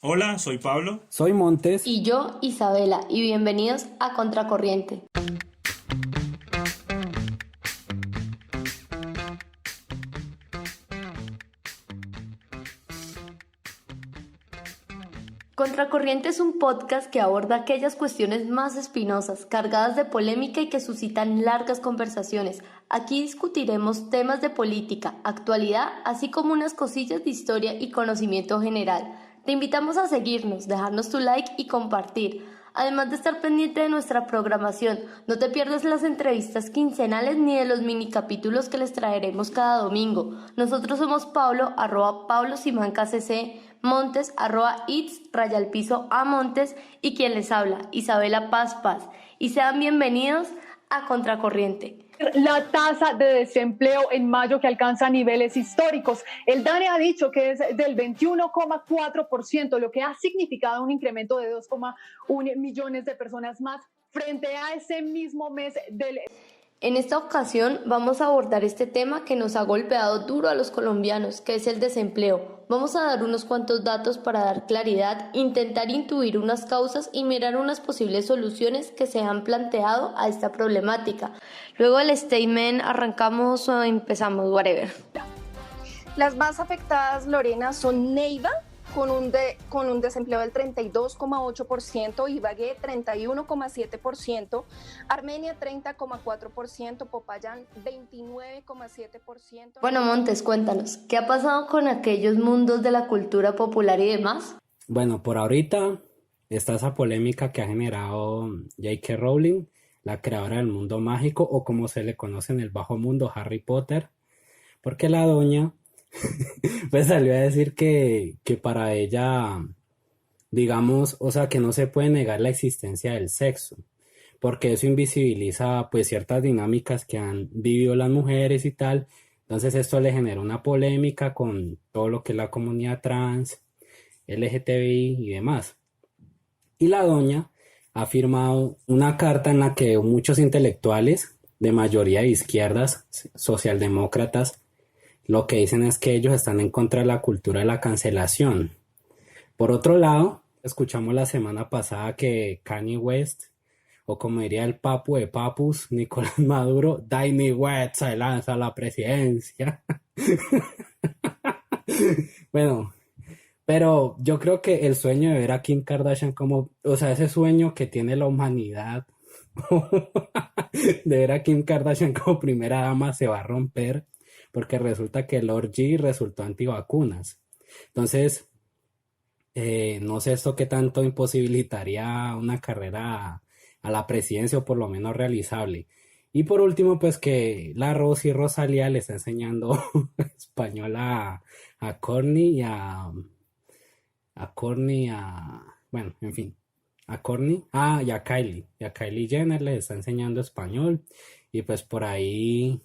Hola, soy Pablo. Soy Montes. Y yo, Isabela, y bienvenidos a Contracorriente. Contracorriente es un podcast que aborda aquellas cuestiones más espinosas, cargadas de polémica y que suscitan largas conversaciones. Aquí discutiremos temas de política, actualidad, así como unas cosillas de historia y conocimiento general. Te invitamos a seguirnos, dejarnos tu like y compartir. Además de estar pendiente de nuestra programación, no te pierdas las entrevistas quincenales ni de los mini capítulos que les traeremos cada domingo. Nosotros somos Pablo, @PabloSimancACC, Montes, @its_a Montes y quien les habla, Isabela Paz Paz. Y sean bienvenidos a Contracorriente. La tasa de desempleo en mayo que alcanza niveles históricos. El DANE ha dicho que es del 21,4%, lo que ha significado un incremento de 2,1 millones de personas más frente a ese mismo mes del... En esta ocasión vamos a abordar este tema que nos ha golpeado duro a los colombianos, que es el desempleo. Vamos a dar unos cuantos datos para dar claridad, intentar intuir unas causas y mirar unas posibles soluciones que se han planteado a esta problemática. Luego del statement arrancamos o empezamos, whatever. Las más afectadas, Lorena, son Neiva, con un desempleo del 32,8%, Ibagué 31,7%, Armenia 30,4%, Popayán 29,7%. Bueno, Montes, cuéntanos, ¿qué ha pasado con aquellos mundos de la cultura popular y demás? Bueno, por ahorita está esa polémica que ha generado J.K. Rowling, la creadora del mundo mágico, o como se le conoce en el bajo mundo, Harry Potter, porque la doña pues salió a decir que para ella, digamos, o sea, que no se puede negar la existencia del sexo, porque eso invisibiliza pues ciertas dinámicas que han vivido las mujeres y tal. Entonces esto le generó una polémica con todo lo que es la comunidad trans, LGTBI y demás. Y la doña ha firmado una carta en la que muchos intelectuales de mayoría de izquierdas, socialdemócratas, lo que dicen es que ellos están en contra de la cultura de la cancelación. Por otro lado, escuchamos la semana pasada que Kanye West, o como diría el papu de papus, Nicolás Maduro, Kanye West se lanza a la presidencia. Bueno, pero yo creo que el sueño de ver a Kim Kardashian como, o sea, ese sueño que tiene la humanidad de ver a Kim Kardashian como primera dama se va a romper, porque resulta que Lord G resultó antivacunas. Entonces, no sé esto qué tanto imposibilitaría una carrera a la presidencia, o por lo menos realizable. Y por último, pues que la Rosy Rosalía le está enseñando español a Corny bueno, en fin, a Corny, y a Kylie Jenner les está enseñando español. Y pues por ahí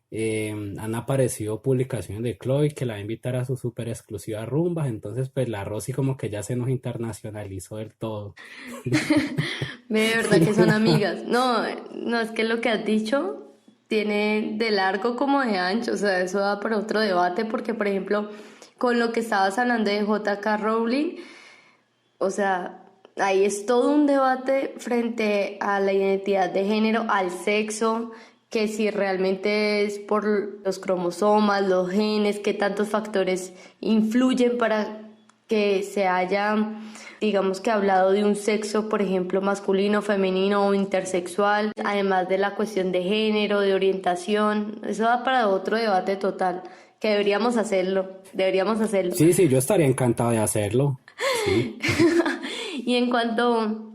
han aparecido publicaciones de Chloe que la va a invitar a su súper exclusiva rumba. Entonces pues la Rosy como que ya se nos internacionalizó del todo. De verdad que son amigas. No, es que lo que has dicho tiene de largo como de ancho, o sea, eso da para otro debate, porque por ejemplo, con lo que estabas hablando de J.K. Rowling, o sea, ahí es todo un debate frente a la identidad de género, al sexo, que si realmente es por los cromosomas, los genes, qué tantos factores influyen para que se haya, digamos que hablado de un sexo, por ejemplo, masculino, femenino o intersexual, además de la cuestión de género, de orientación. Eso da para otro debate total, que deberíamos hacerlo. Sí, yo estaría encantado de hacerlo. Sí. Y en cuanto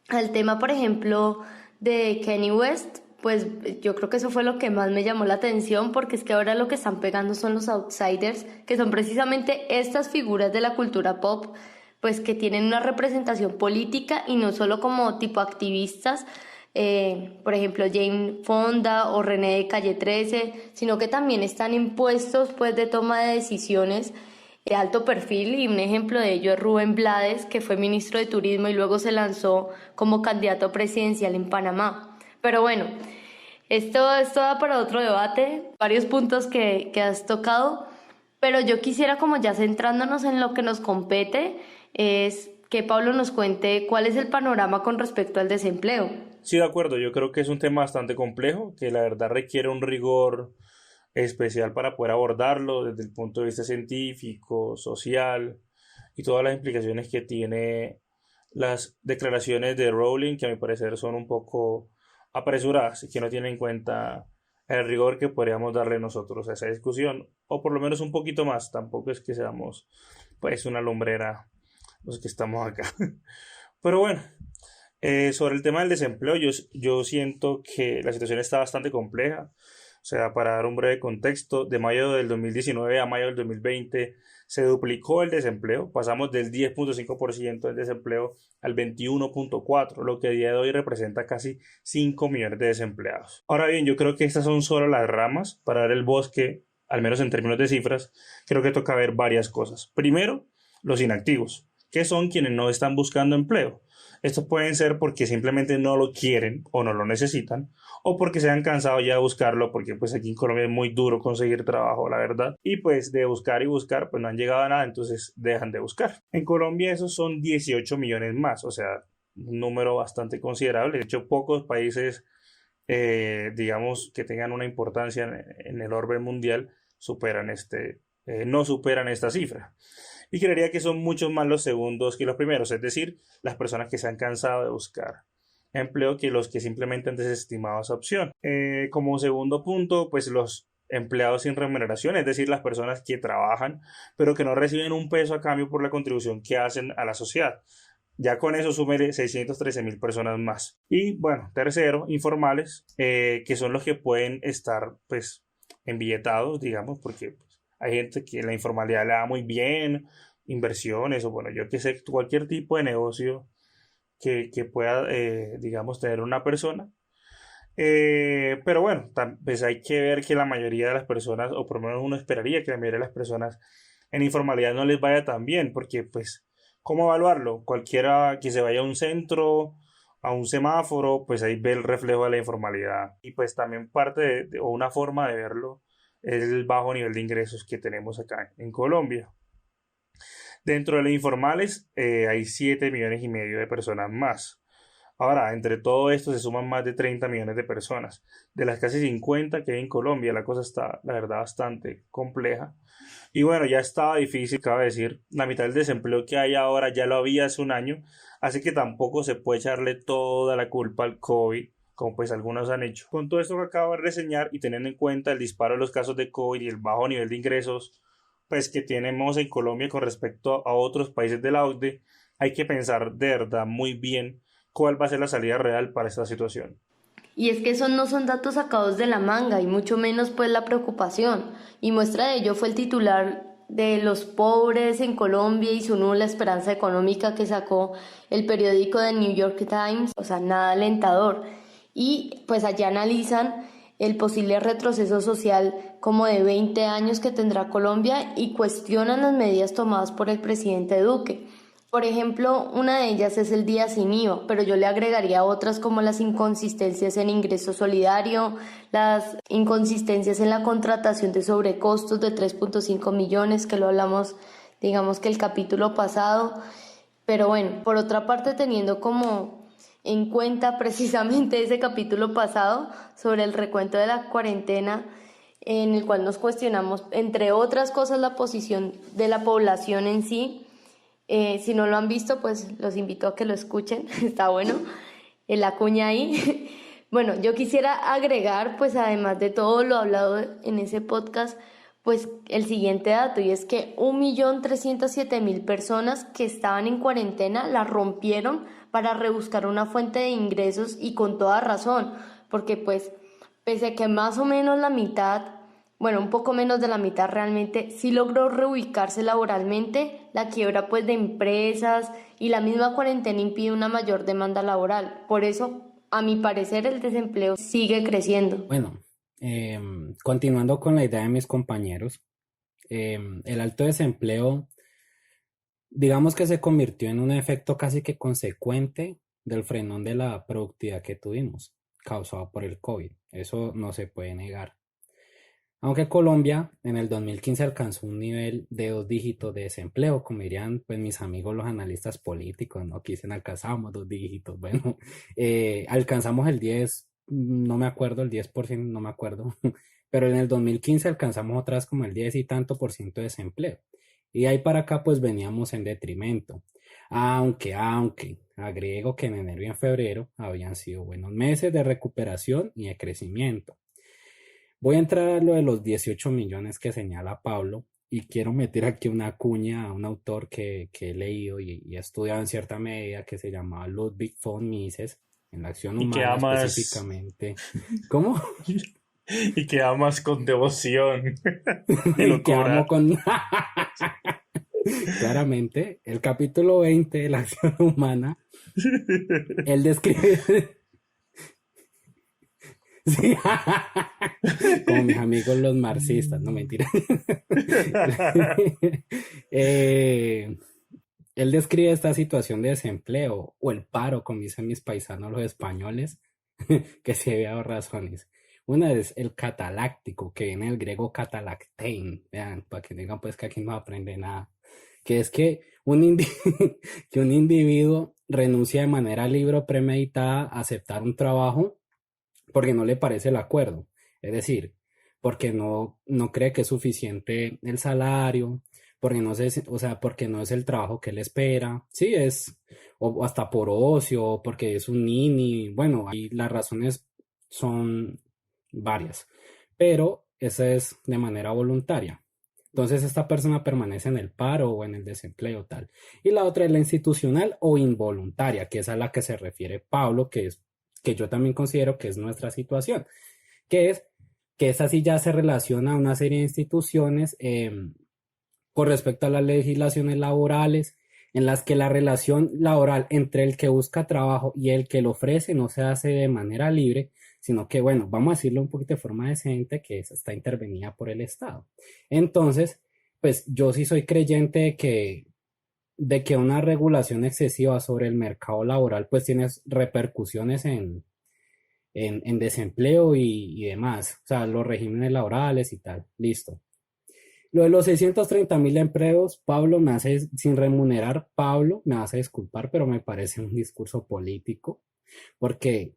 al tema, por ejemplo, de Kanye West, pues yo creo que eso fue lo que más me llamó la atención, porque es que ahora lo que están pegando son los outsiders, que son precisamente estas figuras de la cultura pop, pues que tienen una representación política y no solo como tipo activistas, por ejemplo Jane Fonda o René de Calle 13, sino que también están en puestos pues de toma de decisiones de alto perfil, y un ejemplo de ello es Rubén Blades, que fue ministro de Turismo y luego se lanzó como candidato presidencial en Panamá. Pero bueno, esto da para otro debate, varios puntos que has tocado, pero yo quisiera, como ya centrándonos en lo que nos compete, es que Pablo nos cuente cuál es el panorama con respecto al desempleo. Sí, de acuerdo, yo creo que es un tema bastante complejo, que la verdad requiere un rigor especial para poder abordarlo desde el punto de vista científico, social y todas las implicaciones que tiene las declaraciones de Rowling, que a mi parecer son un poco apresuradas y que no tienen en cuenta el rigor que podríamos darle nosotros a esa discusión, o por lo menos un poquito más. Tampoco es que seamos pues una lumbrera los que estamos acá. Pero bueno, sobre el tema del desempleo, yo siento que la situación está bastante compleja. O sea, para dar un breve contexto, de mayo del 2019 a mayo del 2020 se duplicó el desempleo. Pasamos del 10.5% del desempleo al 21.4%, lo que a día de hoy representa casi 5 millones de desempleados. Ahora bien, yo creo que estas son solo las ramas. Para ver el bosque, al menos en términos de cifras, creo que toca ver varias cosas. Primero, los inactivos, que son quienes no están buscando empleo. Estos pueden ser porque simplemente no lo quieren o no lo necesitan, o porque se han cansado ya de buscarlo, porque pues aquí en Colombia es muy duro conseguir trabajo, la verdad, y pues de buscar y buscar, pues no han llegado a nada, entonces dejan de buscar. En Colombia esos son 18 millones más, o sea, un número bastante considerable. De hecho, pocos países, digamos, que tengan una importancia en el orden mundial, no superan esta cifra. Y creería que son muchos más los segundos que los primeros, es decir, las personas que se han cansado de buscar empleo que los que simplemente han desestimado esa opción. Como un segundo punto, pues los empleados sin remuneración, es decir, las personas que trabajan pero que no reciben un peso a cambio por la contribución que hacen a la sociedad. Ya con eso súmele 613.000 personas más. Y bueno, tercero, informales, que son los que pueden estar pues embilletados, digamos, porque pues, hay gente que la informalidad le da muy bien, inversiones o bueno, yo que sé, cualquier tipo de negocio que pueda, digamos, tener una persona. Pero bueno, pues hay que ver que la mayoría de las personas, o por lo menos uno esperaría que la mayoría de las personas en informalidad no les vaya tan bien, porque pues, ¿cómo evaluarlo? Cualquiera que se vaya a un centro, a un semáforo, pues ahí ve el reflejo de la informalidad. Y pues también parte o una forma de verlo es el bajo nivel de ingresos que tenemos acá en Colombia. Dentro de los informales hay 7,5 millones de personas más. Ahora, entre todo esto se suman más de 30 millones de personas. De las casi 50 que hay en Colombia, la cosa está, la verdad, bastante compleja. Y bueno, ya estaba difícil, cabe decir, la mitad del desempleo que hay ahora ya lo había hace un año, así que tampoco se puede echarle toda la culpa al COVID, como pues algunos han hecho. Con todo esto que acabo de reseñar y teniendo en cuenta el disparo de los casos de COVID y el bajo nivel de ingresos, pues que tenemos en Colombia con respecto a otros países de la OCDE, hay que pensar de verdad muy bien cuál va a ser la salida real para esta situación. Y es que esos no son datos sacados de la manga y mucho menos pues la preocupación. Y muestra de ello fue el titular de los pobres en Colombia y su nula esperanza económica que sacó el periódico de New York Times, o sea, nada alentador. Y pues allá analizan el posible retroceso social como de 20 años que tendrá Colombia y cuestionan las medidas tomadas por el presidente Duque. Por ejemplo, una de ellas es el día sin IVA, pero yo le agregaría otras como las inconsistencias en ingreso solidario, las inconsistencias en la contratación de sobrecostos de 3.5 millones, que lo hablamos, digamos que el capítulo pasado. Pero bueno, por otra parte, teniendo como en cuenta precisamente ese capítulo pasado sobre el recuento de la cuarentena, en el cual nos cuestionamos, entre otras cosas, la posición de la población en sí. Si no lo han visto, pues los invito a que lo escuchen, está bueno, la cuña ahí. Bueno, yo quisiera agregar, pues además de todo lo hablado en ese podcast, pues el siguiente dato, y es que 1.307.000 personas que estaban en cuarentena la rompieron para rebuscar una fuente de ingresos y con toda razón, porque pues pese a que más o menos la mitad, bueno, un poco menos de la mitad realmente sí logró reubicarse laboralmente, la quiebra pues de empresas y la misma cuarentena impide una mayor demanda laboral. Por eso, a mi parecer, el desempleo sigue creciendo. Bueno, continuando con la idea de mis compañeros, el alto desempleo, digamos que se convirtió en un efecto casi que consecuente del frenón de la productividad que tuvimos, causado por el COVID. Eso no se puede negar. Aunque Colombia en el 2015 alcanzó un nivel de 2 dígitos de desempleo, como dirían pues mis amigos los analistas políticos, ¿no? Que dicen alcanzamos 2 dígitos. Bueno, alcanzamos el 10, no me acuerdo, el 10%, no me acuerdo, pero en el 2015 alcanzamos otra vez como el 10 y tanto por ciento de desempleo. Y de ahí para acá pues veníamos en detrimento. Aunque, agrego que en enero y en febrero habían sido buenos meses de recuperación y de crecimiento. Voy a entrar a lo de los 18 millones que señala Pablo y quiero meter aquí una cuña a un autor que he leído y he estudiado en cierta medida que se llamaba Ludwig von Mises en la acción Y que humana amas, específicamente. ¿Cómo? y que amas con devoción y Y que amo locura. con... Claramente, el capítulo 20 de la acción humana, él describe... Sí, como mis amigos los marxistas, no mentira. Eh, Él describe esta situación de desempleo o el paro, como dicen mis paisanos los españoles, que se debe a dos razones. Una es el cataláctico, que viene del griego catalactein, vean, para que digan pues que aquí no aprende nada, que es que que un individuo renuncia de manera libre o premeditada a aceptar un trabajo porque no le parece el acuerdo, es decir, porque no cree que es suficiente el salario, porque no sé, o sea, porque no es el trabajo que él espera, sí es, o hasta por ocio, porque es un nini, bueno, ahí las razones son varias, pero esa es de manera voluntaria. Entonces esta persona permanece en el paro o en el desempleo tal. Y la otra es la institucional o involuntaria, que es a la que se refiere Pablo, que yo también considero que es nuestra situación, que es que esa sí ya se relaciona a una serie de instituciones con respecto a las legislaciones laborales, en las que la relación laboral entre el que busca trabajo y el que lo ofrece no se hace de manera libre, sino que, bueno, vamos a decirlo un poquito de forma decente, que está intervenida por el Estado. Entonces, pues yo sí soy creyente de que una regulación excesiva sobre el mercado laboral pues tiene repercusiones en desempleo y demás, o sea, los regímenes laborales y tal, listo. Lo de los 630.000 empleos, Pablo me hace, sin remunerar, Pablo me hace disculpar, pero me parece un discurso político, porque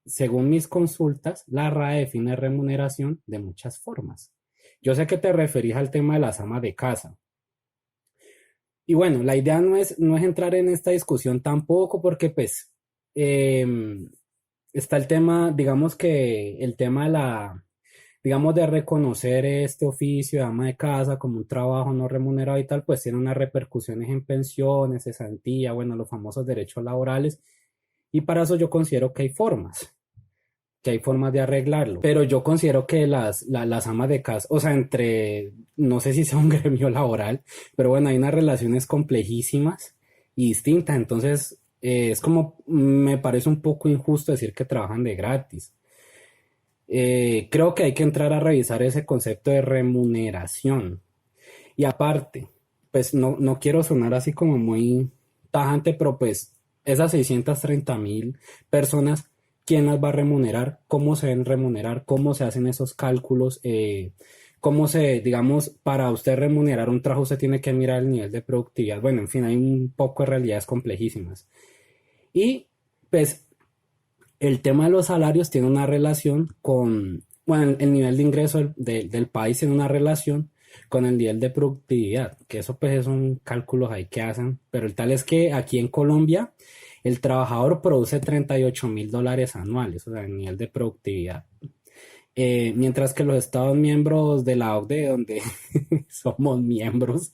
según mis consultas, la RAE define remuneración de muchas formas. Yo sé que te referís al tema de las amas de casa. Y bueno, la idea no es entrar en esta discusión tampoco, porque pues está el tema, digamos que el tema digamos, de reconocer este oficio de ama de casa como un trabajo no remunerado y tal, pues tiene unas repercusiones en pensiones, cesantía, bueno, los famosos derechos laborales. Y para eso yo considero que hay formas de arreglarlo. Pero yo considero que las amas de casa, o sea, no sé si sea un gremio laboral, pero bueno, hay unas relaciones complejísimas y distintas. Entonces, es como, me parece un poco injusto decir que trabajan de gratis. Creo que hay que entrar a revisar ese concepto de remuneración. Y aparte, pues no quiero sonar así como muy tajante, pero pues esas 630.000 personas, ¿quién las va a remunerar? ¿Cómo se deben remunerar? ¿Cómo se hacen esos cálculos? Digamos, para usted remunerar un trabajo, usted tiene que mirar el nivel de productividad. Bueno, en fin, hay un poco de realidades complejísimas. Y pues el tema de los salarios tiene una relación con, bueno, el nivel de ingreso del país tiene una relación con el nivel de productividad, que eso pues son cálculos ahí que hacen, pero el tal es que aquí en Colombia el trabajador produce $38.000 anuales, o sea, el nivel de productividad. Mientras que los Estados miembros de la OCDE, donde somos miembros,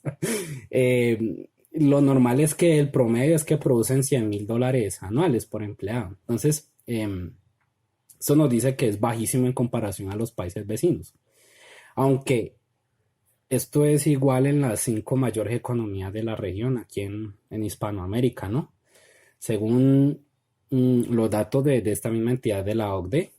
lo normal es que el promedio es que producen $100.000 anuales por empleado. Entonces, eso nos dice que es bajísimo en comparación a los países vecinos. Aunque esto es igual en las 5 mayores economías de la región, aquí en Hispanoamérica, ¿no? Según los datos de esta misma entidad de la OCDE,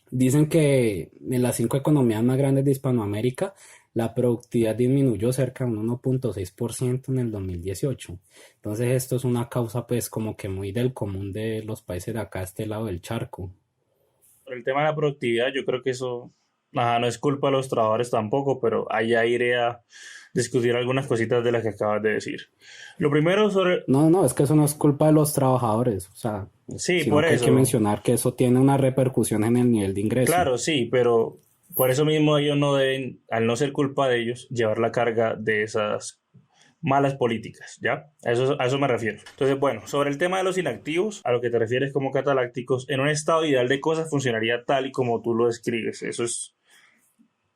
dicen que en las 5 economías más grandes de Hispanoamérica, la productividad disminuyó cerca de un 1.6% en el 2018. Entonces esto es una causa pues como que muy del común de los países de acá, a este lado del charco. Por el tema de la productividad, yo creo que eso Ajá, no es culpa de los trabajadores tampoco, pero allá iré a discutir algunas cositas de las que acabas de decir. Lo primero sobre... No, no, es que eso no es culpa de los trabajadores, o sea, Sí, sino por que hay que eso. mencionar que eso tiene una repercusión en el nivel de ingreso. Claro, sí, pero por eso mismo ellos no deben, al no ser culpa de ellos, llevar la carga de esas malas políticas, ¿ya? A eso me refiero. Entonces, bueno, sobre el tema de los inactivos, a lo que te refieres como catalácticos, en un estado ideal de cosas funcionaría tal y como tú lo describes. Eso es,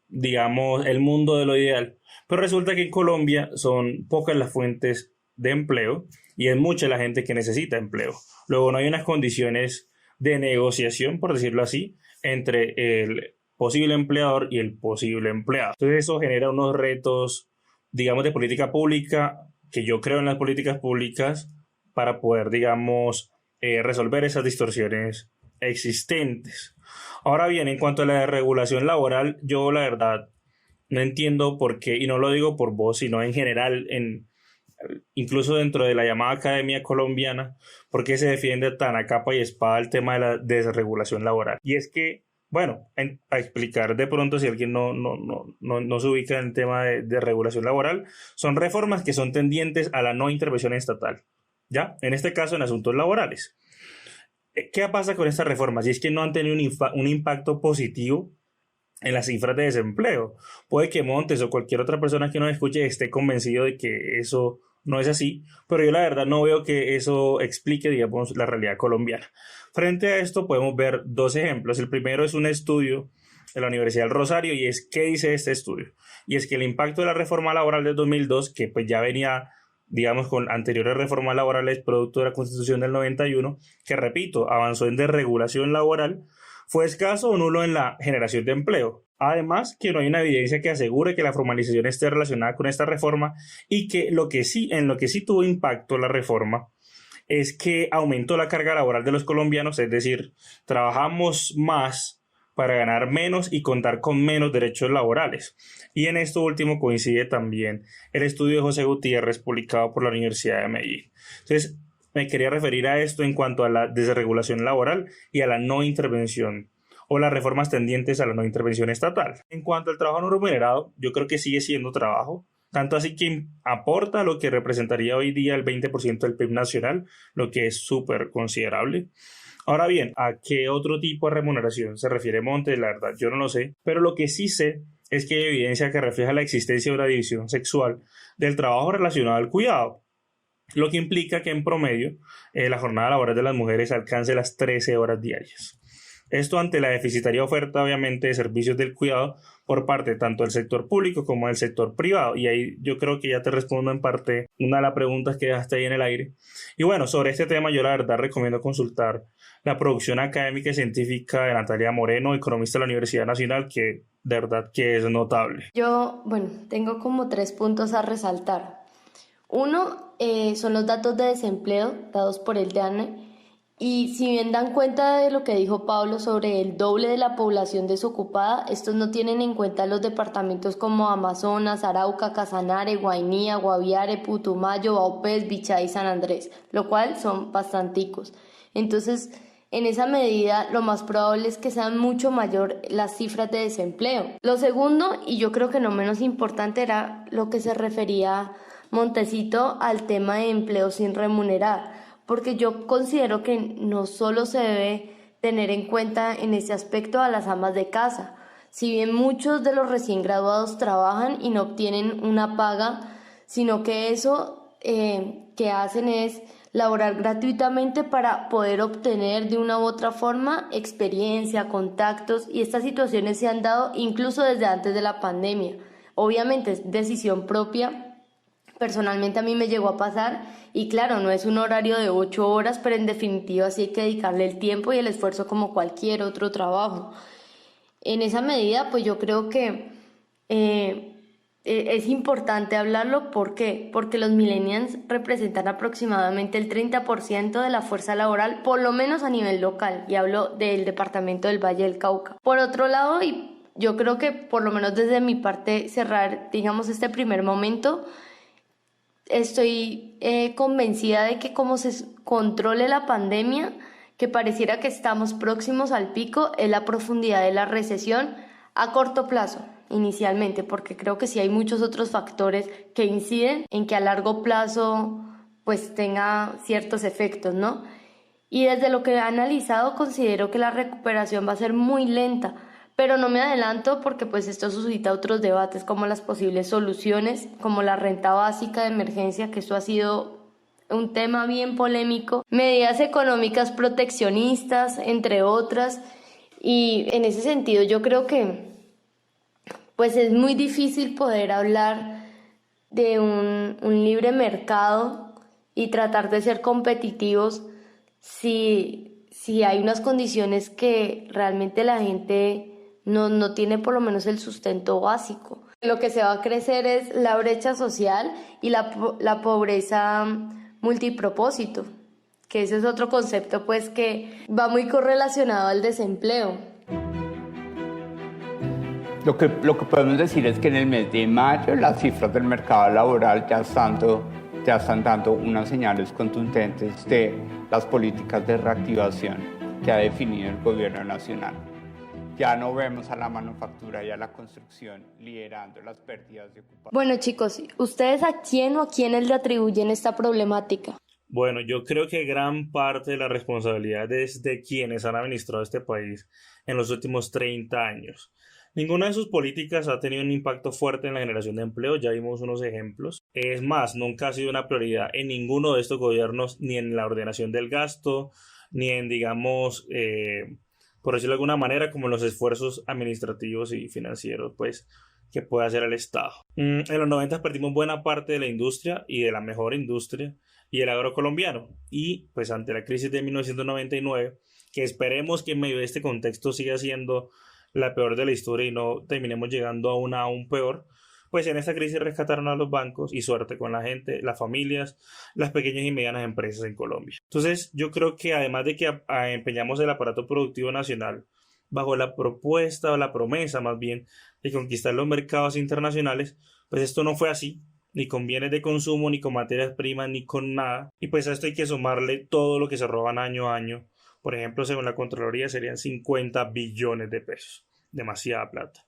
digamos, el mundo de lo ideal. Pero resulta que en Colombia son pocas las fuentes de empleo y es mucha la gente que necesita empleo. Luego no hay unas condiciones de negociación, por decirlo así, entre el posible empleador y el posible empleado. Entonces eso genera unos retos, digamos, de política pública, que yo creo en las políticas públicas para poder, digamos, resolver esas distorsiones existentes. Ahora bien, en cuanto a la regulación laboral, yo la verdad no entiendo por qué, y no lo digo por vos, sino en general, incluso dentro de la llamada Academia Colombiana, por qué se defiende tan a capa y espada el tema de la desregulación laboral. Y es que, bueno, a explicar de pronto si alguien no se ubica en el tema de regulación laboral, son reformas que son tendientes a la no intervención estatal, ¿ya? En este caso, en asuntos laborales. ¿Qué pasa con estas reformas? Y es que no han tenido un impacto positivo en las cifras de desempleo. Puede que Montes o cualquier otra persona que nos escuche esté convencido de que eso no es así, pero yo la verdad no veo que eso explique, digamos, la realidad colombiana. Frente a esto podemos ver dos ejemplos. El primero es un estudio de la Universidad del Rosario y es, ¿qué dice este estudio? Y es que el impacto de la reforma laboral del 2002, que pues ya venía, digamos, con anteriores reformas laborales producto de la Constitución del 91, que repito, avanzó en desregulación laboral, fue escaso o nulo en la generación de empleo. Además, que no hay una evidencia que asegure que la formalización esté relacionada con esta reforma y que en lo que sí tuvo impacto la reforma es que aumentó la carga laboral de los colombianos, es decir, trabajamos más para ganar menos y contar con menos derechos laborales. Y en esto último coincide también el estudio de José Gutiérrez publicado por la Universidad de Medellín. Entonces, me quería referir a esto en cuanto a la desregulación laboral y a la no intervención o las reformas tendientes a la no intervención estatal. En cuanto al trabajo no remunerado, yo creo que sigue siendo trabajo, tanto así que aporta lo que representaría hoy día el 20% del PIB nacional, lo que es súper considerable. Ahora bien, ¿a qué otro tipo de remuneración se refiere Montes? La verdad, yo no lo sé, pero lo que sí sé es que hay evidencia que refleja la existencia de una división sexual del trabajo relacionado al cuidado, lo que implica que en promedio la jornada laboral de las mujeres alcance las 13 horas diarias. Esto ante la deficitaria oferta, obviamente, de servicios del cuidado por parte tanto del sector público como del sector privado. Y ahí yo creo que ya te respondo en parte una de las preguntas que dejaste ahí en el aire. Y bueno, sobre este tema yo la verdad recomiendo consultar la producción académica y científica de Natalia Moreno, economista de la Universidad Nacional, que de verdad que es notable. Yo, bueno, tengo como 3 puntos a resaltar. Uno, son los datos de desempleo dados por el DANE. Y si bien dan cuenta de lo que dijo Pablo sobre el doble de la población desocupada, estos no tienen en cuenta los departamentos como Amazonas, Arauca, Casanare, Guainía, Guaviare, Putumayo, Vaupés, Bichá y San Andrés, lo cual son bastanticos. Entonces, en esa medida, lo más probable es que sean mucho mayor las cifras de desempleo. Lo segundo, y yo creo que no menos importante, era lo que se refería Montecito al tema de empleo sin remunerar, porque yo considero que no solo se debe tener en cuenta en ese aspecto a las amas de casa. Si bien muchos de los recién graduados trabajan y no obtienen una paga, sino que eso que hacen es laborar gratuitamente para poder obtener de una u otra forma experiencia, contactos, y estas situaciones se han dado incluso desde antes de la pandemia. Obviamente es decisión propia. Personalmente a mí me llegó a pasar y claro, no es un horario de 8 horas, pero en definitiva sí hay que dedicarle el tiempo y el esfuerzo como cualquier otro trabajo. En esa medida, pues yo creo que es importante hablarlo. ¿Por qué? Porque los millennials representan aproximadamente el 30% de la fuerza laboral, por lo menos a nivel local, y hablo del departamento del Valle del Cauca. Por otro lado, y yo creo que por lo menos desde mi parte cerrar, digamos, este primer momento, estoy convencida de que como se controle la pandemia, que pareciera que estamos próximos al pico, es la profundidad de la recesión a corto plazo, inicialmente, porque creo que sí hay muchos otros factores que inciden en que a largo plazo pues tenga ciertos efectos, ¿no? Y desde lo que he analizado considero que la recuperación va a ser muy lenta, pero no me adelanto porque pues esto suscita otros debates como las posibles soluciones, como la renta básica de emergencia, que eso ha sido un tema bien polémico, medidas económicas proteccionistas, entre otras, y en ese sentido yo creo que pues es muy difícil poder hablar de un libre mercado y tratar de ser competitivos si hay unas condiciones que realmente la gente no tiene por lo menos el sustento básico. Lo que se va a crecer es la brecha social y la pobreza multipropósito, que ese es otro concepto pues que va muy correlacionado al desempleo. Lo que podemos decir es que en el mes de mayo las cifras del mercado laboral ya están dando unas señales contundentes de las políticas de reactivación que ha definido el gobierno nacional. Ya no vemos a la manufactura y a la construcción liderando las pérdidas de ocupación. Bueno, chicos, ¿ustedes a quién o a quiénes le atribuyen esta problemática? Bueno, yo creo que gran parte de la responsabilidad es de quienes han administrado este país en los últimos 30 años. Ninguna de sus políticas ha tenido un impacto fuerte en la generación de empleo, ya vimos unos ejemplos. Es más, nunca ha sido una prioridad en ninguno de estos gobiernos, ni en la ordenación del gasto, ni en, digamos, por decirlo de alguna manera, como en los esfuerzos administrativos y financieros, pues, que puede hacer el Estado. En los 90 perdimos buena parte de la industria y de la mejor industria y el agro colombiano. Y, pues, ante la crisis de 1999, que esperemos que en medio de este contexto siga siendo la peor de la historia y no terminemos llegando a una aún peor, pues en esta crisis rescataron a los bancos y suerte con la gente, las familias, las pequeñas y medianas empresas en Colombia. Entonces yo creo que además de que empeñamos el aparato productivo nacional bajo la propuesta o la promesa más bien de conquistar los mercados internacionales, pues esto no fue así, ni con bienes de consumo, ni con materias primas, ni con nada. Y pues a esto hay que sumarle todo lo que se roban año a año. Por ejemplo, según la Contraloría serían 50 billones de pesos. Demasiada plata.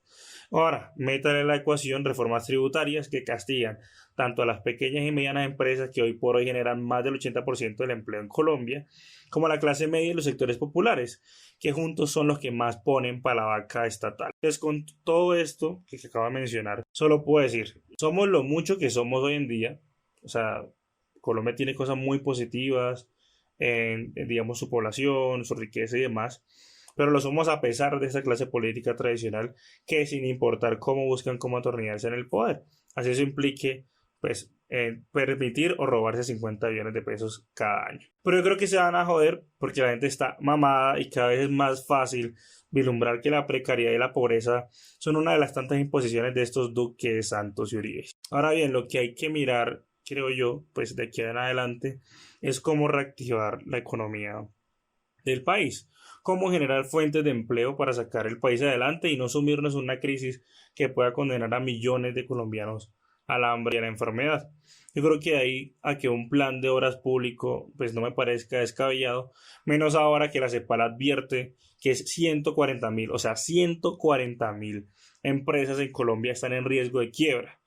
Ahora, métale a la ecuación reformas tributarias que castigan tanto a las pequeñas y medianas empresas que hoy por hoy generan más del 80% del empleo en Colombia, como a la clase media y los sectores populares, que juntos son los que más ponen para la vaca estatal. Entonces, con todo esto que acabo de mencionar, solo puedo decir, somos lo mucho que somos hoy en día. O sea, Colombia tiene cosas muy positivas en, digamos, su población, su riqueza y demás, pero lo somos a pesar de esta clase política tradicional que sin importar cómo buscan cómo atornillarse en el poder. Así eso implique, pues, permitir o robarse 50 billones de pesos cada año. Pero yo creo que se van a joder porque la gente está mamada y cada vez es más fácil vislumbrar que la precariedad y la pobreza son una de las tantas imposiciones de estos Duque, Santos y Uribe. Ahora bien, lo que hay que mirar, creo yo, pues de aquí en adelante, es cómo reactivar la economía del país, cómo generar fuentes de empleo para sacar el país adelante y no sumirnos en una crisis que pueda condenar a millones de colombianos al hambre y a la enfermedad. Yo creo que de ahí a que un plan de obras público pues no me parezca descabellado, menos ahora que la CEPAL advierte que es 140.000, o sea, 140.000 empresas en Colombia están en riesgo de quiebra.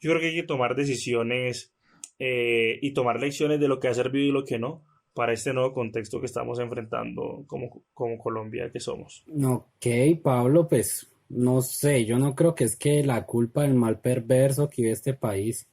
Yo creo que hay que tomar decisiones y tomar lecciones de lo que ha servido y lo que no para este nuevo contexto que estamos enfrentando como Colombia que somos. Ok, Pablo, pues no sé, yo no creo que es que la culpa del mal perverso que vive este país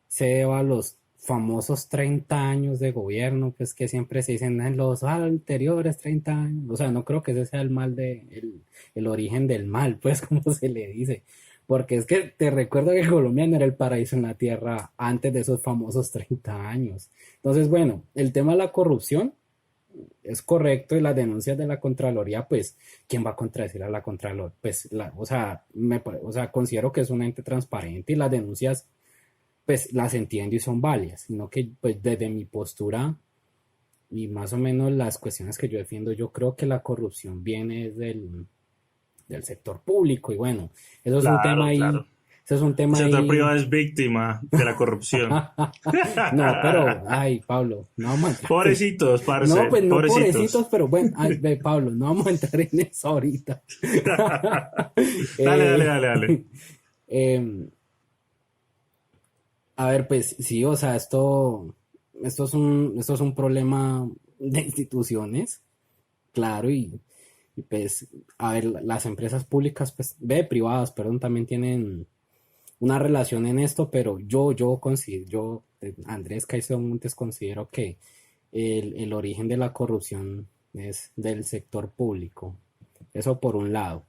se deba a los famosos 30 años de gobierno, pues que siempre se dicen en los anteriores 30 años. O sea, no creo que ese sea el mal el origen del mal, pues como se le dice. Porque es que te recuerdo que Colombia no era el paraíso en la tierra antes de esos famosos 30 años. Entonces, bueno, el tema de la corrupción es correcto y las denuncias de la Contraloría, pues, ¿quién va a contradecir a la Contraloría? Pues, o sea, considero que es un ente transparente y las denuncias, pues, las entiendo y son válidas, sino que, pues, desde mi postura y más o menos las cuestiones que yo defiendo, yo creo que la corrupción viene del sector público y bueno, eso es un tema ahí, Claro. ese es un El tema sector ahí. privado es víctima de la corrupción. No, pero, ay, Pablo, no vamos a entrar. Pobrecitos, parce, No, pues no pobrecitos. pobrecitos, pero bueno, ay, ve, Pablo, no vamos a entrar en eso ahorita. Dale. Em, a ver, pues sí, o sea, esto es un problema de instituciones, claro, y pues, a ver, las empresas públicas, pues, privadas, perdón, también tienen una relación en esto, pero Andrés Caicedo Montes, considero que el origen de la corrupción es del sector público. Eso por un lado.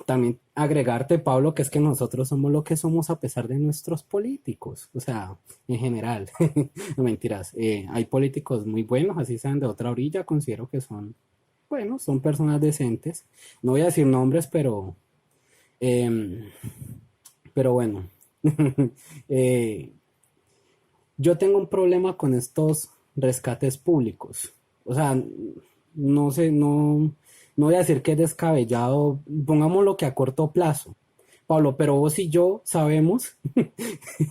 También agregarte, Pablo, que es que nosotros somos lo que somos a pesar de nuestros políticos, o sea, en general, no mentiras, hay políticos muy buenos, así sean de otra orilla, considero que son, bueno, son personas decentes, no voy a decir nombres, pero bueno, eh, yo tengo un problema con estos rescates públicos, o sea, no sé, no voy a decir que es descabellado, pongámoslo que a corto plazo, Pablo, pero vos y yo sabemos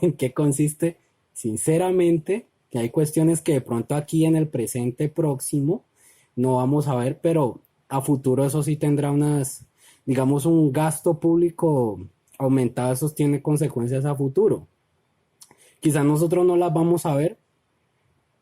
en qué consiste, sinceramente, que hay cuestiones que de pronto aquí en el presente próximo no vamos a ver, pero a futuro eso sí tendrá digamos, un gasto público aumentado, eso tiene consecuencias a futuro. Quizás nosotros no las vamos a ver,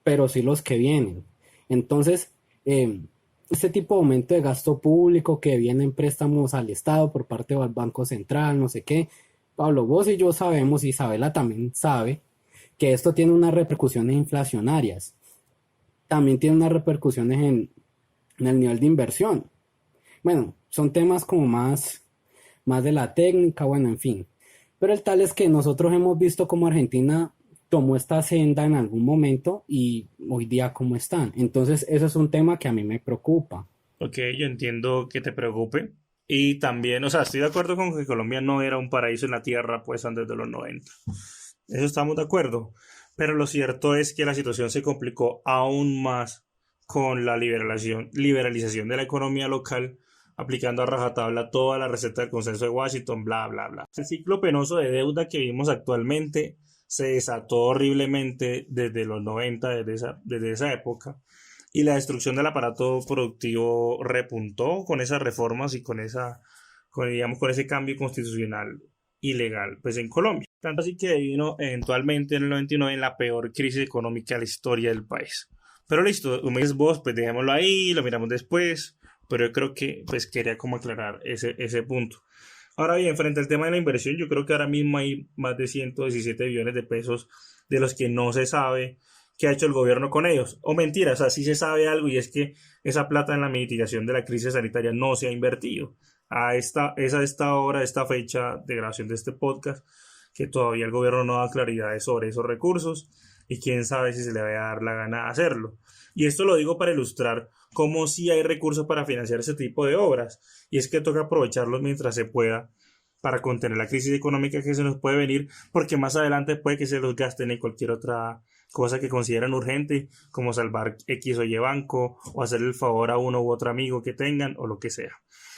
pero sí los que vienen. Entonces, este tipo de aumento de gasto público que vienen préstamos al Estado por parte del Banco Central, no sé qué. Pablo, vos y yo sabemos, y Isabela también sabe, que esto tiene unas repercusiones inflacionarias. También tiene unas repercusiones en el nivel de inversión. Bueno, son temas como más de la técnica, bueno, en fin. Pero el tal es que nosotros hemos visto cómo Argentina tomó esta senda en algún momento y hoy día cómo están. Entonces, eso es un tema que a mí me preocupa. Ok, yo entiendo que te preocupe. Y también, o sea, estoy de acuerdo con que Colombia no era un paraíso en la tierra, pues, antes de los 90. Eso estamos de acuerdo. Pero lo cierto es que la situación se complicó aún más con la liberalización de la economía local, aplicando a rajatabla toda la receta del consenso de Washington, bla, bla, bla. El ciclo penoso de deuda que vivimos actualmente se desató horriblemente desde los 90, desde esa época, y la destrucción del aparato productivo repuntó con esas reformas y digamos, con ese cambio constitucional ilegal, pues en Colombia. Tanto así que vino eventualmente en el 99 en la peor crisis económica de la historia del país. Pero listo, como dices vos, pues dejémoslo ahí, lo miramos después, pero yo creo que pues quería como aclarar ese punto. Ahora bien, frente al tema de la inversión, yo creo que ahora mismo hay más de 117 billones de pesos de los que no se sabe qué ha hecho el gobierno con ellos. O mentira, o sea, sí se sabe algo, y es que esa plata en la mitigación de la crisis sanitaria no se ha invertido. Es a esta fecha de grabación de este podcast, que todavía el gobierno no da claridades sobre esos recursos, y quién sabe si se le va a dar la gana de hacerlo. Y esto lo digo para ilustrar cómo sí hay recursos para financiar ese tipo de obras, y es que toca aprovecharlos mientras se pueda para contener la crisis económica que se nos puede venir, porque más adelante puede que se los gasten en cualquier otra cosa que consideran urgente, como salvar X o Y banco, o hacerle el favor a uno u otro amigo que tengan, o lo que sea.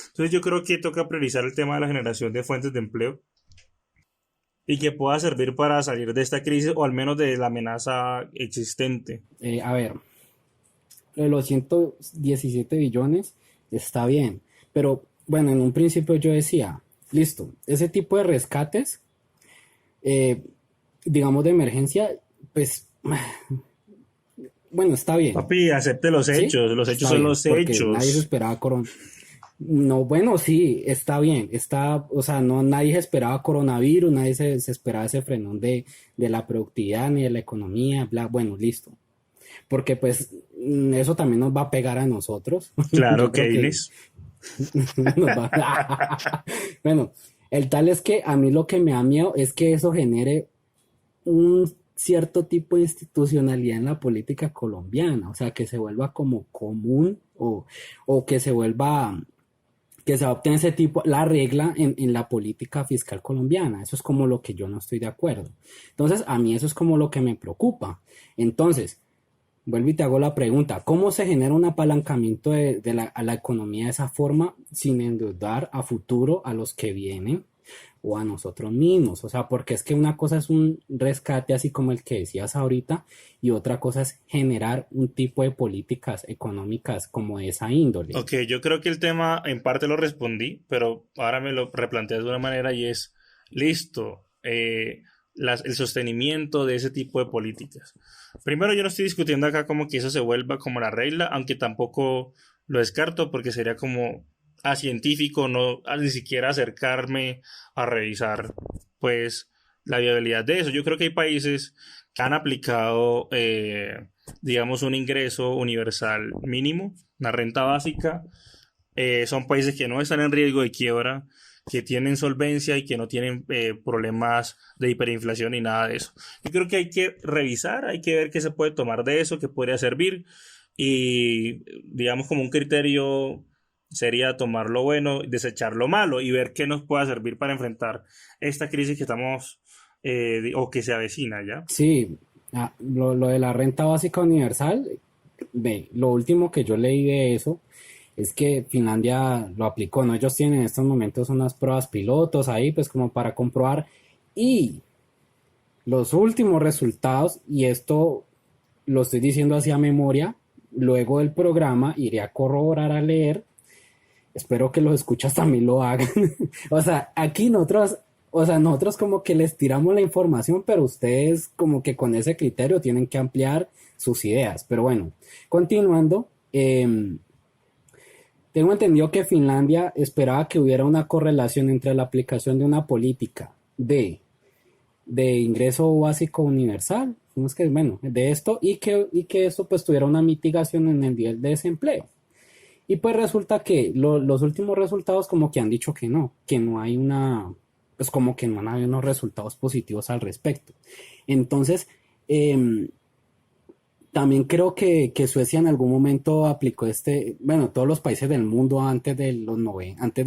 Entonces yo creo que toca priorizar el tema de la generación de fuentes de empleo, y que pueda servir para salir de esta crisis, o al menos de la amenaza existente. A ver, los 117 billones está bien, pero bueno, en un principio yo decía, listo, ese tipo de rescates, digamos de emergencia, pues, bueno, está bien. Papi, acepte los ¿Sí? hechos, los Está hechos son bien, los porque hechos. nadie se esperaba corona. No, bueno, sí, está bien, o sea, no, nadie se esperaba coronavirus, nadie se esperaba ese frenón de la productividad ni de la economía, bla, bueno, listo. Porque pues eso también nos va a pegar a nosotros. Claro, Yo creo que Keynes. nos Bueno, el tal es que a mí lo que me da miedo es que eso genere un cierto tipo de institucionalidad en la política colombiana, o sea, que se vuelva como común o que se vuelva, que se adopte ese tipo, la regla en la política fiscal colombiana. Eso es como lo que yo no estoy de acuerdo. Entonces, a mí eso es como lo que me preocupa. Entonces, vuelvo y te hago la pregunta, ¿cómo se genera un apalancamiento a la economía de esa forma sin endeudar a futuro a los que vienen? o a nosotros mismos. O sea, porque es que una cosa es un rescate así como el que decías ahorita y otra cosa es generar un tipo de políticas económicas como de esa índole. Ok, yo creo que el tema en parte lo respondí, pero ahora me lo replanteas de una manera y es, listo, el sostenimiento de ese tipo de políticas. Primero, yo no estoy discutiendo acá como que eso se vuelva como la regla, aunque tampoco lo descarto porque sería como a científico no ni siquiera acercarme a revisar pues la viabilidad de eso. Yo creo que hay países que han aplicado digamos un ingreso universal mínimo, una renta básica. Son países que no están en riesgo de quiebra, que tienen solvencia y que no tienen problemas de hiperinflación ni nada de eso. Yo creo que hay que revisar, hay que ver qué se puede tomar de eso, qué podría servir y digamos como un criterio sería tomar lo bueno, desechar lo malo y ver qué nos pueda servir para enfrentar esta crisis que estamos o que se avecina ya. Sí, lo de la renta básica universal, lo último que yo leí de eso es que Finlandia lo aplicó, ¿no? Ellos tienen en estos momentos unas pruebas pilotos ahí, pues como para comprobar. Y los últimos resultados, y esto lo estoy diciendo así a memoria, luego del programa iré a corroborar, a leer. Espero que los escuchas también lo hagan. O sea, aquí nosotros como que les tiramos la información, pero ustedes como que con ese criterio tienen que ampliar sus ideas. Pero bueno, continuando, tengo entendido que Finlandia esperaba que hubiera una correlación entre la aplicación de una política de ingreso básico universal, bueno, de esto y que esto pues tuviera una mitigación en el nivel de desempleo. Y pues resulta que los últimos resultados como que han dicho que no hay pues como que no han habido unos resultados positivos al respecto. Entonces, también creo que Suecia en algún momento aplicó todos los países del mundo antes de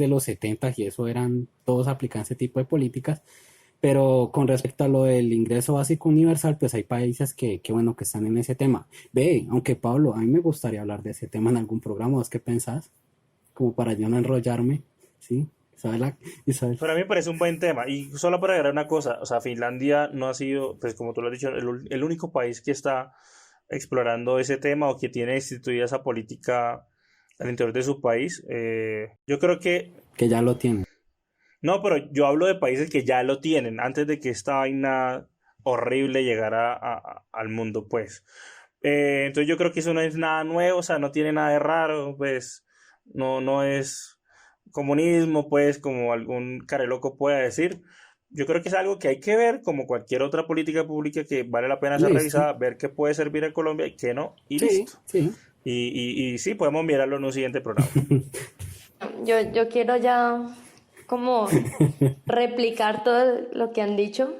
los 70 y eso todos aplicaban ese tipo de políticas, pero con respecto a lo del ingreso básico universal, pues hay países que están en ese tema. Aunque Pablo, a mí me gustaría hablar de ese tema en algún programa, ¿vos qué pensás? Como para yo no enrollarme, ¿sí? Isabel. Para mí me parece un buen tema. Y solo para agregar una cosa, o sea, Finlandia no ha sido, pues como tú lo has dicho, el único país que está explorando ese tema o que tiene instituida esa política al interior de su país. Yo creo que... Que ya lo tiene. No, pero yo hablo de países que ya lo tienen, antes de que esta vaina horrible llegara al mundo, pues. Entonces yo creo que eso no es nada nuevo, o sea, no tiene nada de raro, pues. No es comunismo, pues, como algún careloco pueda decir. Yo creo que es algo que hay que ver, como cualquier otra política pública que vale la pena ser revisada, ver qué puede servir en Colombia y qué no, y listo. Sí. Y sí, podemos mirarlo en un siguiente programa. Yo quiero ya como replicar todo lo que han dicho.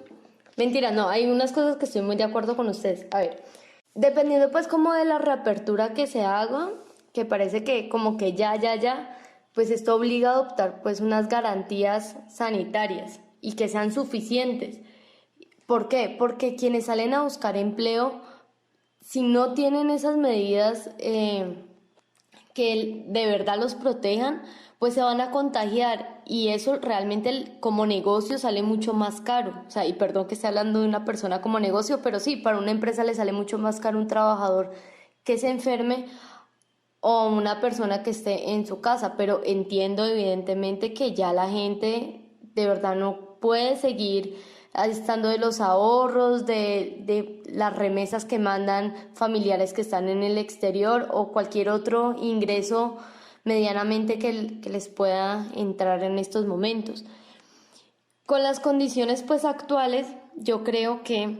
Mentira, no, hay unas cosas que estoy muy de acuerdo con ustedes. A ver, dependiendo pues como de la reapertura que se haga, que parece que como que ya, pues esto obliga a adoptar pues unas garantías sanitarias y que sean suficientes. ¿Por qué? Porque quienes salen a buscar empleo, si no tienen esas medidas que de verdad los protejan, pues se van a contagiar y eso realmente como negocio sale mucho más caro. O sea, y perdón que esté hablando de una persona como negocio, pero sí, para una empresa le sale mucho más caro un trabajador que se enferme o una persona que esté en su casa, pero entiendo evidentemente que ya la gente de verdad no puede seguir estando de los ahorros, de las remesas que mandan familiares que están en el exterior o cualquier otro ingreso medianamente que les pueda entrar en estos momentos. Con las condiciones pues actuales, yo creo que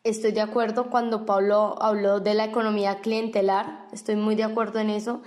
estoy de acuerdo cuando Pablo habló de la economía clientelar, estoy muy de acuerdo en eso.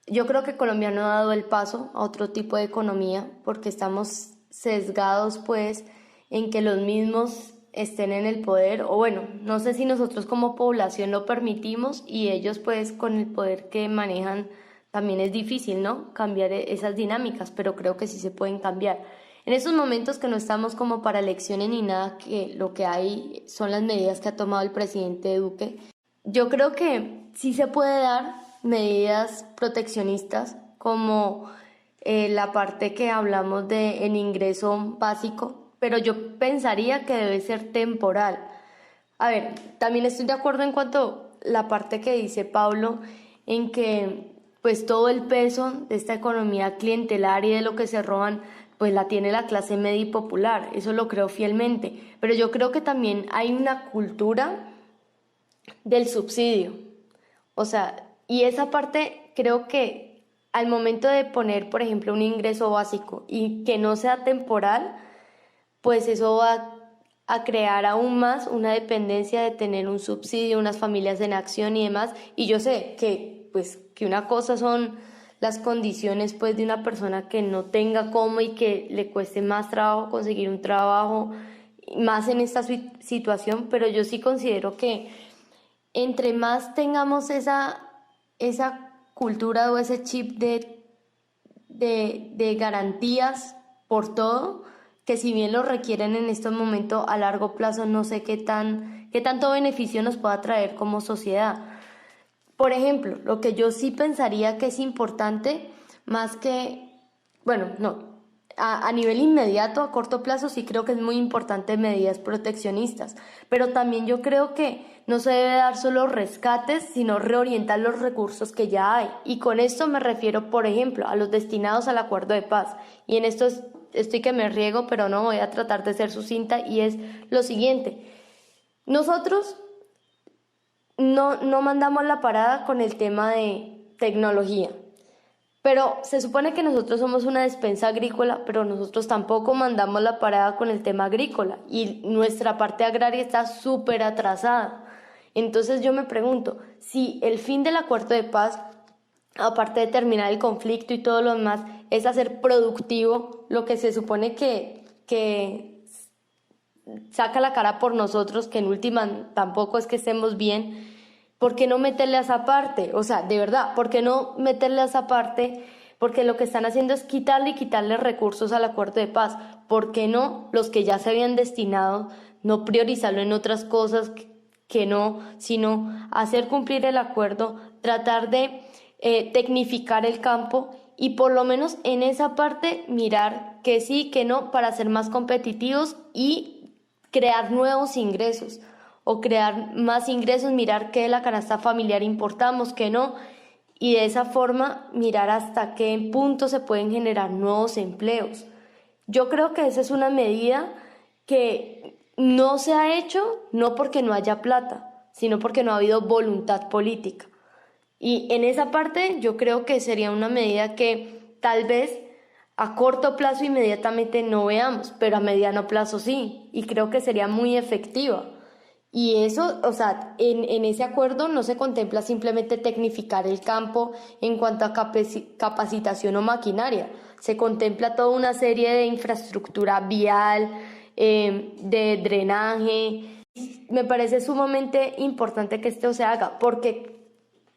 Yo creo que Colombia no ha dado el paso a otro tipo de economía porque estamos sesgados pues en que los mismos estén en el poder, o bueno, no sé si nosotros como población lo permitimos y ellos pues con el poder que manejan también es difícil, ¿no? Cambiar esas dinámicas, pero creo que sí se pueden cambiar. En estos momentos que no estamos como para elecciones ni nada, que lo que hay son las medidas que ha tomado el presidente Duque, yo creo que sí se puede dar medidas proteccionistas como la parte que hablamos de el ingreso básico, pero yo pensaría que debe ser temporal. A ver, también estoy de acuerdo en cuanto a la parte que dice Pablo, en que pues todo el peso de esta economía clientelar y de lo que se roban, pues la tiene la clase media y popular, eso lo creo fielmente, pero yo creo que también hay una cultura del subsidio, o sea, y esa parte creo que al momento de poner, por ejemplo, un ingreso básico y que no sea temporal, pues eso va a crear aún más una dependencia de tener un subsidio, unas familias en acción y demás, y yo sé que pues que una cosa son las condiciones pues de una persona que no tenga cómo y que le cueste más trabajo conseguir un trabajo, más en esta situación, pero yo sí considero que entre más tengamos esa cultura o ese chip de garantías por todo, que si bien lo requieren en estos momentos, a largo plazo no sé qué tanto beneficio nos pueda traer como sociedad. Por ejemplo, lo que yo sí pensaría que es importante, más que, bueno, no, a nivel inmediato, a corto plazo, sí creo que es muy importante medidas proteccionistas, pero también yo creo que no se debe dar solo rescates, sino reorientar los recursos que ya hay. Y con esto me refiero, por ejemplo, a los destinados al acuerdo de paz. Y en esto estoy que me riego, pero no voy a tratar de ser sucinta, y es lo siguiente. Nosotros no mandamos la parada con el tema de tecnología, pero se supone que nosotros somos una despensa agrícola, pero nosotros tampoco mandamos la parada con el tema agrícola y nuestra parte agraria está súper atrasada. Entonces yo me pregunto, si el fin del acuerdo de paz, aparte de terminar el conflicto y todo lo demás, es hacer productivo lo que se supone que saca la cara por nosotros, que en última tampoco es que estemos bien, ¿por qué no meterle a esa parte? O sea, de verdad, ¿por qué no meterle a esa parte? Porque lo que están haciendo es quitarle recursos al acuerdo de paz. ¿Por qué no los que ya se habían destinado, no priorizarlo en otras cosas que no, sino hacer cumplir el acuerdo, tratar de tecnificar el campo y por lo menos en esa parte mirar que sí, que no, para ser más competitivos y crear nuevos ingresos o crear más ingresos, mirar qué de la canasta familiar importamos, qué no, y de esa forma mirar hasta qué punto se pueden generar nuevos empleos. Yo creo que esa es una medida que no se ha hecho, no porque no haya plata, sino porque no ha habido voluntad política. Y en esa parte yo creo que sería una medida que tal vez a corto plazo inmediatamente no veamos, pero a mediano plazo sí, y creo que sería muy efectiva. Y eso, o sea, en ese acuerdo no se contempla simplemente tecnificar el campo en cuanto a capacitación o maquinaria, se contempla toda una serie de infraestructura vial, de drenaje. Me parece sumamente importante que esto se haga, porque,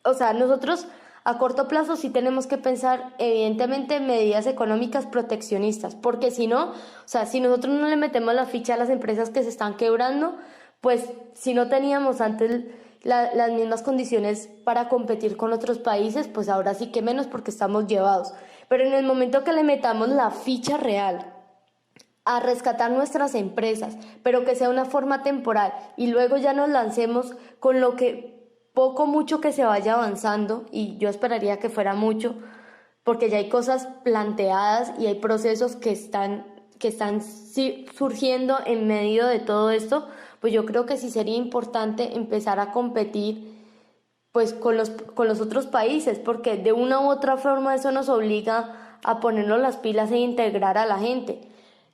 o sea, nosotros a corto plazo sí tenemos que pensar, evidentemente, en medidas económicas proteccionistas, porque si no, o sea, si nosotros no le metemos la ficha a las empresas que se están quebrando, pues si no teníamos antes las mismas condiciones para competir con otros países, pues ahora sí que menos porque estamos llevados. Pero en el momento que le metamos la ficha real a rescatar nuestras empresas, pero que sea una forma temporal y luego ya nos lancemos con lo que poco mucho que se vaya avanzando, y yo esperaría que fuera mucho, porque ya hay cosas planteadas y hay procesos que están surgiendo en medio de todo esto, pues yo creo que sí sería importante empezar a competir pues con los otros países, porque de una u otra forma eso nos obliga a ponernos las pilas e integrar a la gente.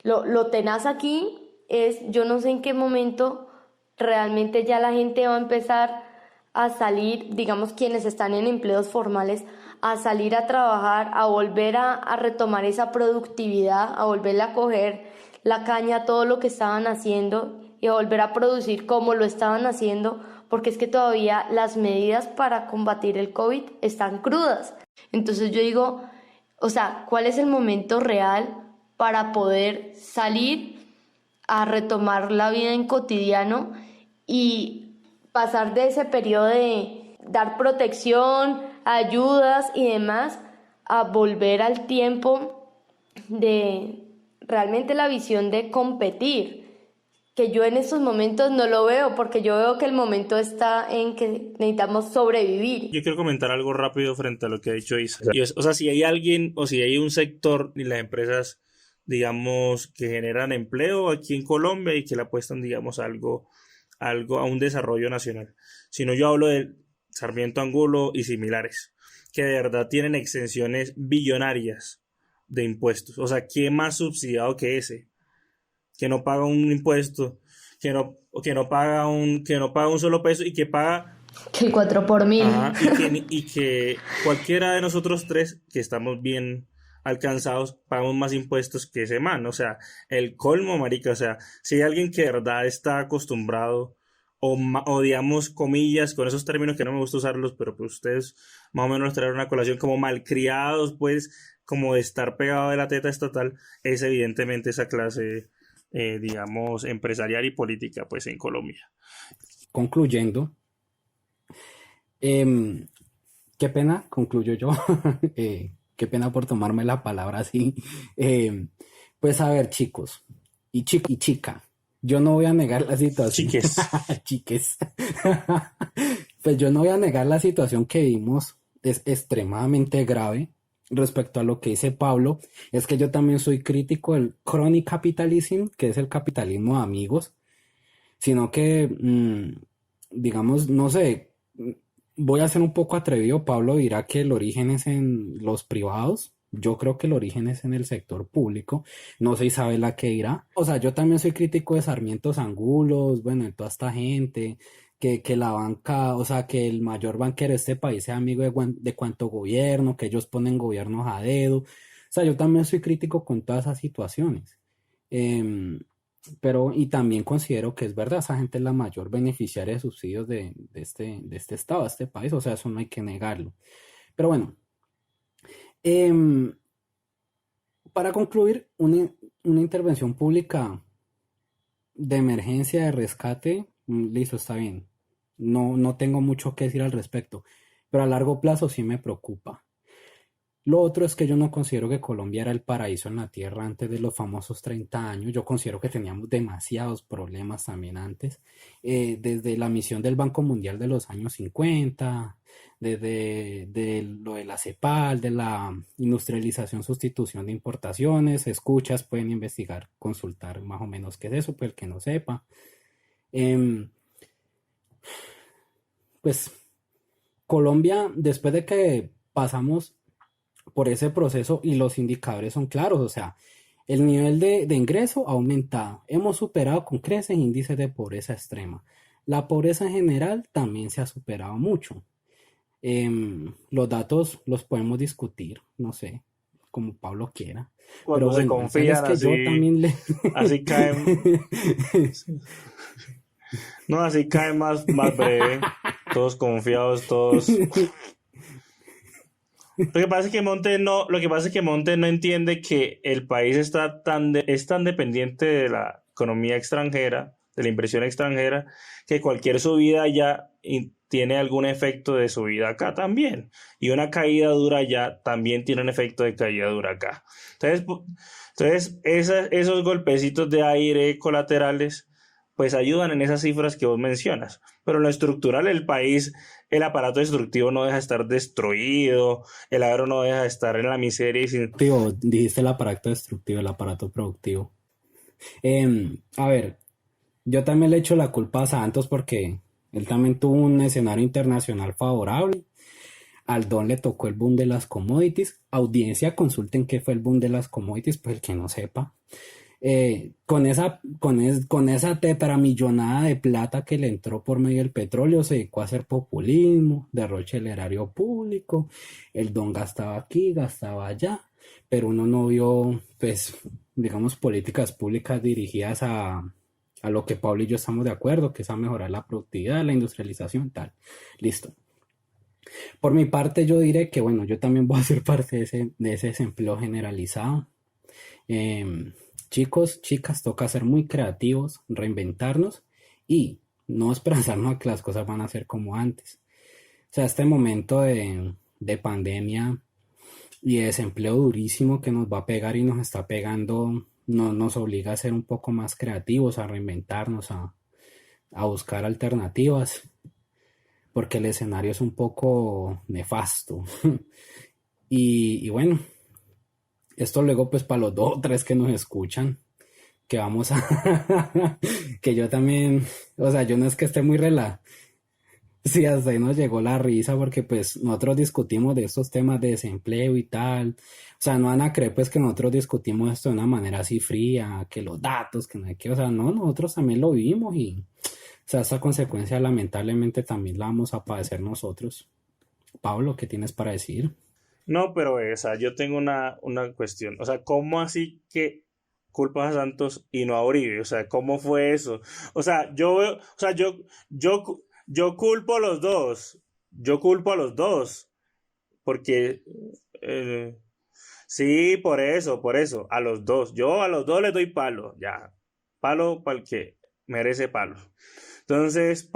Lo tenaz aquí es, yo no sé en qué momento realmente ya la gente va a empezar a salir, digamos quienes están en empleos formales, a salir a trabajar, a volver a retomar esa productividad, a volver a coger la caña a todo lo que estaban haciendo y a volver a producir como lo estaban haciendo, porque es que todavía las medidas para combatir el COVID están crudas. Entonces yo digo, o sea, ¿cuál es el momento real para poder salir a retomar la vida en cotidiano y pasar de ese periodo de dar protección, ayudas y demás, a volver al tiempo de realmente la visión de competir, que yo en estos momentos no lo veo, porque yo veo que el momento está en que necesitamos sobrevivir. Yo quiero comentar algo rápido frente a lo que ha dicho Isa. O sea, si hay alguien o si hay un sector y las empresas, digamos, que generan empleo aquí en Colombia y que le apuestan, digamos, a un desarrollo nacional. Si no, yo hablo de Sarmiento Angulo y similares, que de verdad tienen exenciones billonarias de impuestos. O sea, ¿quién más subsidiado que ese? Que no paga un impuesto, que no paga un solo peso y que paga Que el 4 por mil. ajá, y que cualquiera de nosotros tres que estamos bien alcanzados pagamos más impuestos que ese man. O sea, el colmo, marica. O sea, si hay alguien que de verdad está acostumbrado o digamos comillas con esos términos que no me gusta usarlos, pero pues ustedes más o menos los traen una colación como malcriados, pues como de estar pegado de la teta estatal, es evidentemente esa clase, digamos, empresarial y política, pues en Colombia. Concluyendo, qué pena, concluyo yo, qué pena por tomarme la palabra así. Pues a ver, chicos, y chica, yo no voy a negar la situación. Chiques. Chiques. Pues yo no voy a negar la situación que vimos, es extremadamente grave. Respecto a lo que dice Pablo, es que yo también soy crítico del crony capitalism, que es el capitalismo de amigos, sino que, digamos, no sé, voy a ser un poco atrevido. Pablo dirá que el origen es en los privados. Yo creo que el origen es en el sector público. No sé Isabela qué dirá. O sea, yo también soy crítico de Sarmiento Angulos, bueno, de toda esta gente, que la banca, o sea, que el mayor banquero de este país sea amigo de cuanto gobierno, que ellos ponen gobiernos a dedo. O sea, yo también soy crítico con todas esas situaciones. Pero, y también considero que es verdad, esa gente es la mayor beneficiaria de subsidios de este estado, de este país. O sea, eso no hay que negarlo. Pero bueno, para concluir, una intervención pública de emergencia, de rescate, listo, está bien. No tengo mucho que decir al respecto, pero a largo plazo sí me preocupa. Lo otro es que yo no considero que Colombia era el paraíso en la tierra antes de los famosos 30 años. Yo considero que teníamos demasiados problemas también antes, desde la misión del Banco Mundial de los años 50, desde lo de la CEPAL, de la industrialización, sustitución de importaciones, escuchas, pueden investigar, consultar más o menos qué es eso, pues el que no sepa. Pues Colombia, después de que pasamos por ese proceso y los indicadores son claros, o sea, el nivel de ingreso ha aumentado, hemos superado con creces índices de pobreza extrema, la pobreza en general también se ha superado mucho. Los datos los podemos discutir, no sé, como Pablo quiera, Cuando pero se bueno, el tema es confían que yo así, también así caen, no, así cae más breve, todos confiados, todos. Lo que pasa es que Montes no entiende que el país es tan dependiente de la economía extranjera, de la inversión extranjera, que cualquier subida allá tiene algún efecto de subida acá también. Y una caída dura allá también tiene un efecto de caída dura acá. Entonces esos golpecitos de aire colaterales pues ayudan en esas cifras que vos mencionas. Pero en lo estructural el país, el aparato destructivo no deja de estar destruido, el agro no deja de estar en la miseria. Tío, dijiste el aparato destructivo, el aparato productivo. A ver, yo también le echo la culpa a Santos porque él también tuvo un escenario internacional favorable. Al Don le tocó el boom de las commodities. Audiencia, consulten qué fue el boom de las commodities, pues el que no sepa. Con esa tetramillonada de plata que le entró por medio del petróleo, se dedicó a hacer populismo, derroche el erario público. El Don gastaba aquí, gastaba allá, pero uno no vio, pues, digamos, políticas públicas dirigidas a lo que Pablo y yo estamos de acuerdo, que es a mejorar la productividad, la industrialización, tal. Listo. Por mi parte, yo diré que, bueno, yo también voy a ser parte de ese desempleo generalizado. Chicos, chicas, toca ser muy creativos, reinventarnos y no esperanzarnos a que las cosas van a ser como antes. O sea, este momento de pandemia y de desempleo durísimo que nos va a pegar y nos está pegando, nos obliga a ser un poco más creativos, a reinventarnos, a buscar alternativas, porque el escenario es un poco nefasto. Y bueno, esto luego pues para los 2 o 3 que nos escuchan, que vamos a... que yo también, o sea, yo no es que esté muy sí, hasta ahí nos llegó la risa porque pues nosotros discutimos de estos temas de desempleo y tal. O sea, no van a creer pues que nosotros discutimos esto de una manera así fría, que los datos, que no hay que, o sea, no, nosotros también lo vimos y, o sea, esa consecuencia lamentablemente también la vamos a padecer nosotros. Pablo, ¿qué tienes para decir? No, pero esa, yo tengo una cuestión. O sea, ¿cómo así que culpas a Santos y no a Uribe? O sea, ¿cómo fue eso? O sea, yo culpo a los dos. Yo culpo a los dos. Porque sí, por eso, a los dos. Yo a los dos les doy palo, ya. Palo para el que merece palo. Entonces,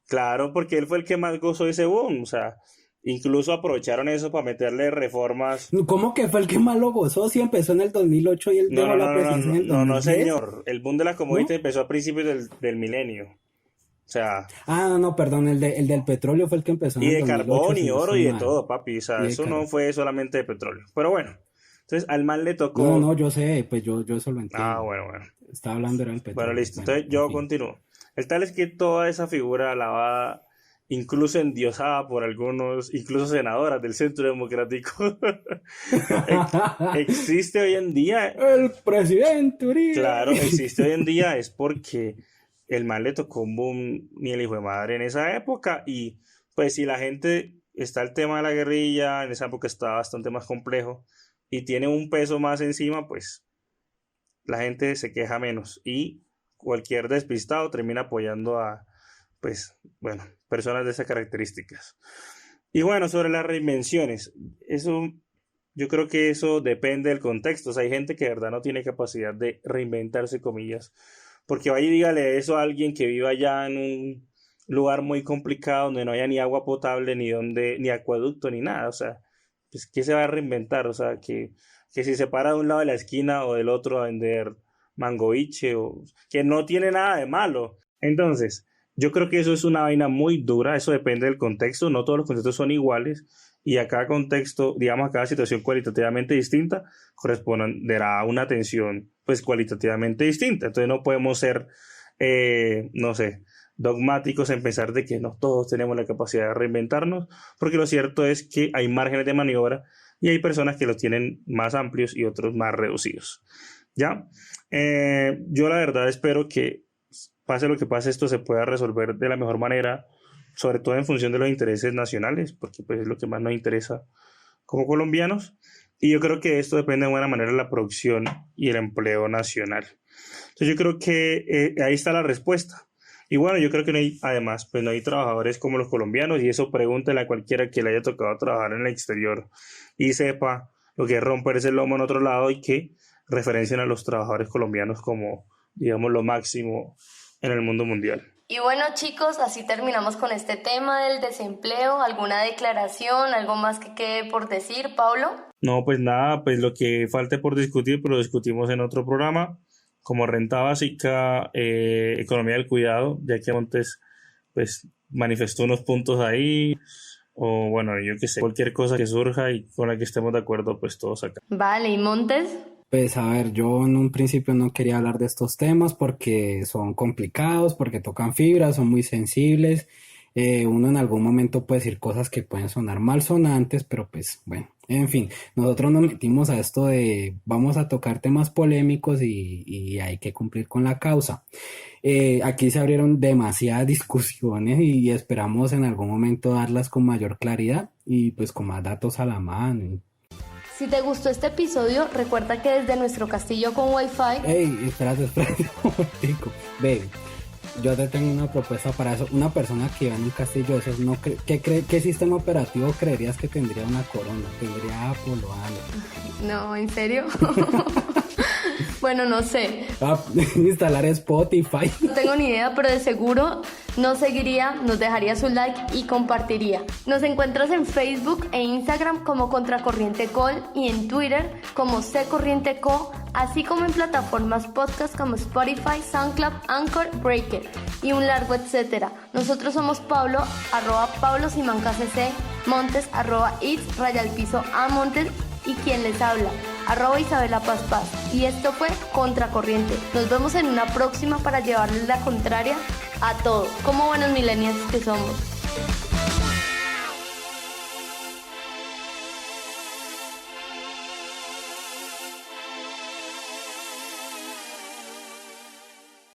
claro, porque él fue el que más gozó ese boom. O sea, incluso aprovecharon eso para meterle reformas. ¿Cómo que fue el que más lo gozó? Si empezó en el 2008 y él dejó la presidencia en el 2010. No, señor. El boom de las commodities empezó a principios del milenio. O sea... no, perdón, el del petróleo fue el que empezó en y el de 2008, carbón y si no oro estoy y de mal. todo, papi. O sea, eso no fue solamente de petróleo. Pero bueno, entonces al man le tocó... No, yo sé, pues yo eso lo entiendo. Bueno. Estaba hablando era del petróleo. Bueno, listo. Bueno, Entonces yo en fin. continúo. El tal es que toda esa figura alabada, incluso endiosada por algunos, incluso senadoras del Centro Democrático, existe hoy en día. El presidente Uribe. Claro, existe hoy en día es porque el man le tocó un boom ni el hijo de madre en esa época. Y pues si la gente, está el tema de la guerrilla, en esa época estaba bastante más complejo y tiene un peso más encima, pues la gente se queja menos y cualquier despistado termina apoyando a, pues, bueno, personas de esas características. Y bueno, sobre las reinvenciones, eso, yo creo que eso depende del contexto. O sea, hay gente que de verdad no tiene capacidad de reinventarse, comillas, porque vaya y dígale eso a alguien que viva allá en un lugar muy complicado donde no haya ni agua potable, ni acueducto, ni nada. O sea, pues, ¿qué se va a reinventar? O sea, que si se para de un lado de la esquina o del otro a vender mangoiche, o que no tiene nada de malo. Entonces, yo creo que eso es una vaina muy dura, eso depende del contexto, no todos los contextos son iguales y a cada contexto, digamos, a cada situación cualitativamente distinta corresponderá a una atención pues cualitativamente distinta. Entonces no podemos ser, no sé, dogmáticos en pensar de que no todos tenemos la capacidad de reinventarnos, porque lo cierto es que hay márgenes de maniobra y hay personas que los tienen más amplios y otros más reducidos. ¿Ya? Yo la verdad espero que pase lo que pase, esto se pueda resolver de la mejor manera, sobre todo en función de los intereses nacionales, porque pues es lo que más nos interesa como colombianos, y yo creo que esto depende de buena manera de la producción y el empleo nacional. Entonces yo creo que ahí está la respuesta. Y bueno, yo creo que no hay, además, pues no hay trabajadores como los colombianos, y eso pregúntele a cualquiera que le haya tocado trabajar en el exterior y sepa lo que es romperse el lomo en otro lado y que referencien a los trabajadores colombianos como, digamos, lo máximo en el mundo mundial. Y bueno, chicos, así terminamos con este tema del desempleo. ¿Alguna declaración, algo más que quede por decir, Pablo? No, pues nada, pues lo que falte por discutir, pero lo discutimos en otro programa, como renta básica, economía del cuidado, ya que Montes pues manifestó unos puntos ahí, o bueno, yo qué sé, cualquier cosa que surja y con la que estemos de acuerdo, pues todos acá. Vale, ¿y Montes? Pues a ver, yo en un principio no quería hablar de estos temas porque son complicados, porque tocan fibras, son muy sensibles. Uno en algún momento puede decir cosas que pueden sonar malsonantes, pero pues bueno, en fin, nosotros nos metimos a esto de vamos a tocar temas polémicos y hay que cumplir con la causa. Aquí se abrieron demasiadas discusiones y esperamos en algún momento darlas con mayor claridad y pues con más datos a la mano. Si te gustó este episodio, recuerda que desde nuestro castillo con Wi-Fi... Ey, espérate un momentico. Ve, yo te tengo una propuesta para eso. Una persona que vive en un castillo de esos, ¿qué sistema operativo creerías que tendría una corona? ¿Tendría Apple o Android? No, ¿en serio? Bueno, no sé. Instalar Spotify. No tengo ni idea, pero de seguro nos seguiría, nos dejaría su like y compartiría. Nos encuentras en Facebook e Instagram como Contracorriente Col y en Twitter como C Corriente Co, así como en plataformas podcast como Spotify, SoundCloud, Anchor, Breaker y un largo etcétera. Nosotros somos Pablo, @PabloSimancacc, Montes, @its_A Montes y quien les habla, @Isabela Paz Paz. Y esto fue Contracorriente. Nos vemos en una próxima para llevarles la contraria a todo, como buenos millennials que somos.